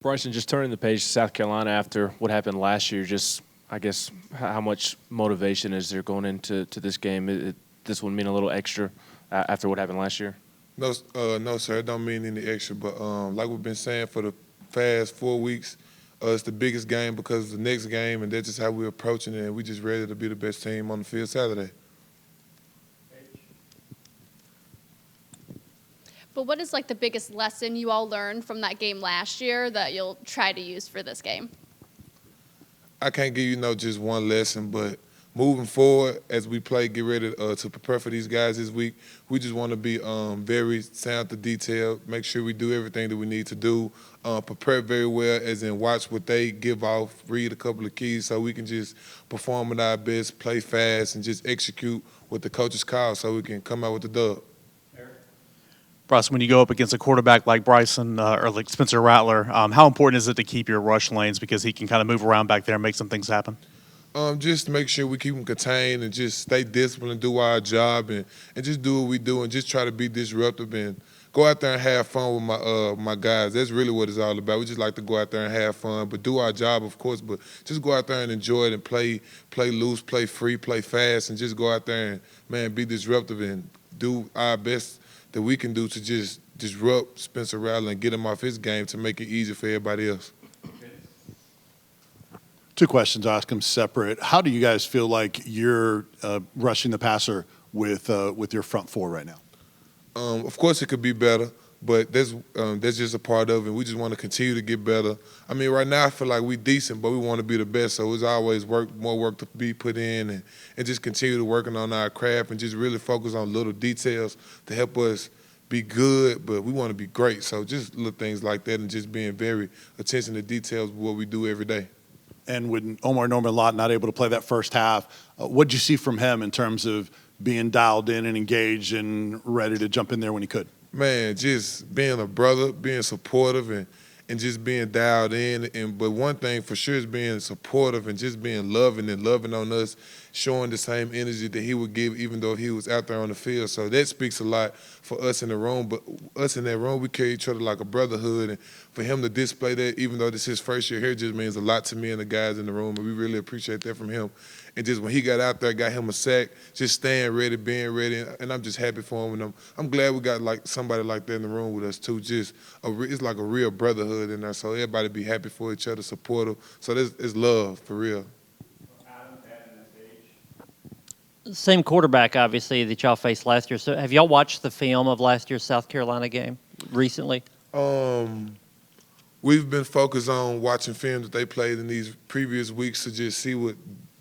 Bryson, just turning the page to South Carolina after what happened last year, just I guess how much motivation is there going into this game? This one mean a little extra after what happened last year? No, sir. It don't mean any extra. But like we've been saying for the past 4 weeks, it's the biggest game because it's the next game, and that's just how we're approaching it. And we just ready to be the best team on the field Saturday. But what is like the biggest lesson you all learned from that game last year that you'll try to use for this game? I can't give you just one lesson, but moving forward as we play, get ready to prepare for these guys this week. We just want to be very sound to detail, make sure we do everything that we need to do, prepare very well, as in watch what they give off, read a couple of keys so we can just perform at our best, play fast, and just execute what the coaches call so we can come out with the dub. Bryson, when you go up against a quarterback like Bryson or like Spencer Rattler, how important is it to keep your rush lanes because he can kind of move around back there and make some things happen? Just to make sure we keep them contained and just stay disciplined and do our job and just do what we do and just try to be disruptive and go out there and have fun with my guys. That's really what it's all about. We just like to go out there and have fun, but do our job, of course, but just go out there and enjoy it and play loose, play free, play fast, and just go out there and, man, be disruptive and do our best that we can do to just disrupt Spencer Rattler and get him off his game to make it easier for everybody else. Two questions. I'll ask them separate. How do you guys feel like you're rushing the passer with your front four right now? Of course, it could be better, but that's just a part of it. We just want to continue to get better. I mean, right now I feel like we're decent, but we want to be the best. So it's always more work to be put in, and just continue to working on our craft and just really focus on little details to help us be good, but we want to be great. So just little things like that and just being very attention to details of what we do every day. And when Omar Norman Lott not able to play that first half, what did you see from him in terms of being dialed in and engaged and ready to jump in there when he could? Man, just being a brother, being supportive, and just being dialed in. But one thing for sure is being supportive and just being loving and loving on us, showing the same energy that he would give even though he was out there on the field. So that speaks a lot for us in the room. But us in that room, we carry each other like a brotherhood. And for him to display that, even though this is his first year here, just means a lot to me and the guys in the room. And we really appreciate that from him. And just when he got out there, got him a sack, just staying ready, being ready, and I'm just happy for him. And I'm glad we got like somebody like that in the room with us too. Just it's like a real brotherhood in there, so everybody be happy for each other, supportive. So it's love for real. Same quarterback, obviously, that y'all faced last year. So have y'all watched the film of last year's South Carolina game recently? We've been focused on watching film that they played in these previous weeks to just see what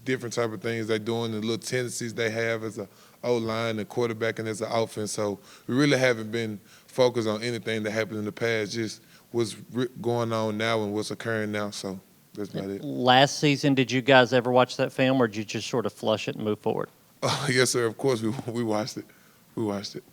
different type of things they're doing and little tendencies they have as a O-line and quarterback and as an offense. So we really haven't been focused on anything that happened in the past, just what's going on now and what's occurring now. So that's about it. Last season, did you guys ever watch that film, or did you just sort of flush it and move forward? Yes, sir. Of course, we watched it. We watched it.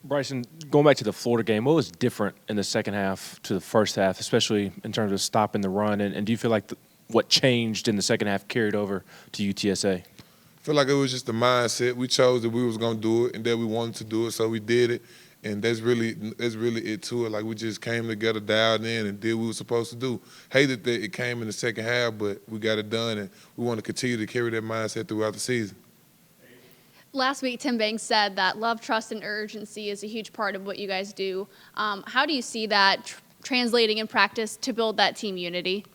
Bryson, going back to the Florida game, what was different in the second half to the first half, especially in terms of stopping the run? And do you feel like what changed in the second half carried over to UTSA? I feel like it was just the mindset. We chose that we was going to do it and that we wanted to do it, so we did it. And that's really it to it. Like, we just came together, dialed in, and did what we were supposed to do. Hated that it came in the second half, but we got it done, and we want to continue to carry that mindset throughout the season. Last week, Tim Banks said that love, trust, and urgency is a huge part of what you guys do. How do you see that translating in practice to build that team unity?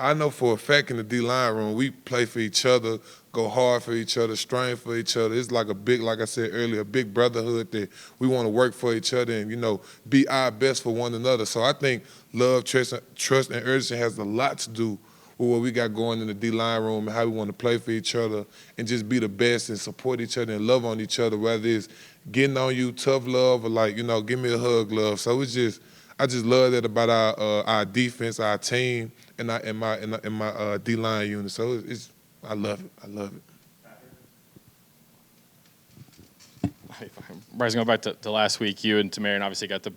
I know for a fact in the D-line room, we play for each other, go hard for each other, strain for each other. It's like like I said earlier, a big brotherhood that we want to work for each other and, be our best for one another. So I think love, trust, and urgency has a lot to do with what we got going in the D-line room and how we want to play for each other and just be the best and support each other and love on each other, whether it's getting on you, tough love, or give me a hug love. So I just love that about our defense, our team, and my D-line unit. So I love it. I love it. Bryson, going back to last week, you and Tamarian obviously got to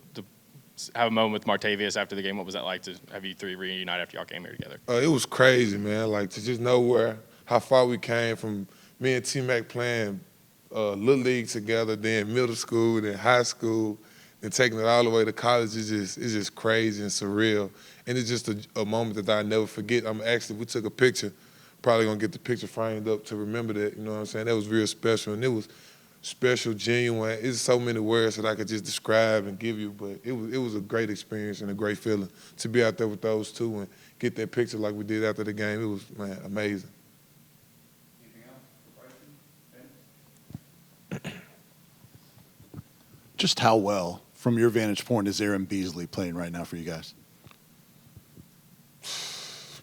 have a moment with Martavius after the game. What was that like to have you three reunite after y'all came here together? It was crazy, man. Like, to just know how far we came from me and T-Mac playing Little League together, then middle school, then high school, and taking it all the way to college is just crazy and surreal. And it's just a moment that I never forget. We took a picture, probably gonna get the picture framed up to remember that, you know what I'm saying? That was real special, and it was special, genuine. It's so many words that I could just describe and give you, but it was a great experience and a great feeling to be out there with those two and get that picture like we did after the game. It was, man, amazing. Just how well, from your vantage point, is Aaron Beasley playing right now for you guys?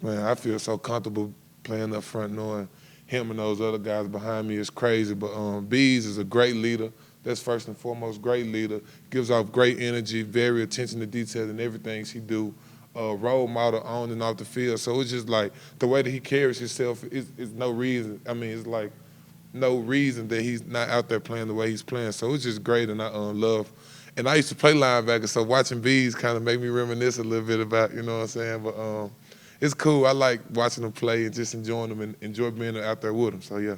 Man, I feel so comfortable playing up front, knowing him and those other guys behind me is crazy. But Bees is a great leader. That's first and foremost, great leader. Gives off great energy, very attention to detail in everything he do. Role model on and off the field. So it's just like the way that he carries himself is no reason. I mean, it's like no reason that he's not out there playing the way he's playing. So it's just great, and I love. And I used to play linebacker, so watching Bees kind of make me reminisce a little bit about, you know what I'm saying? But it's cool. I like watching them play and just enjoying them and enjoy being out there with them. So, yeah.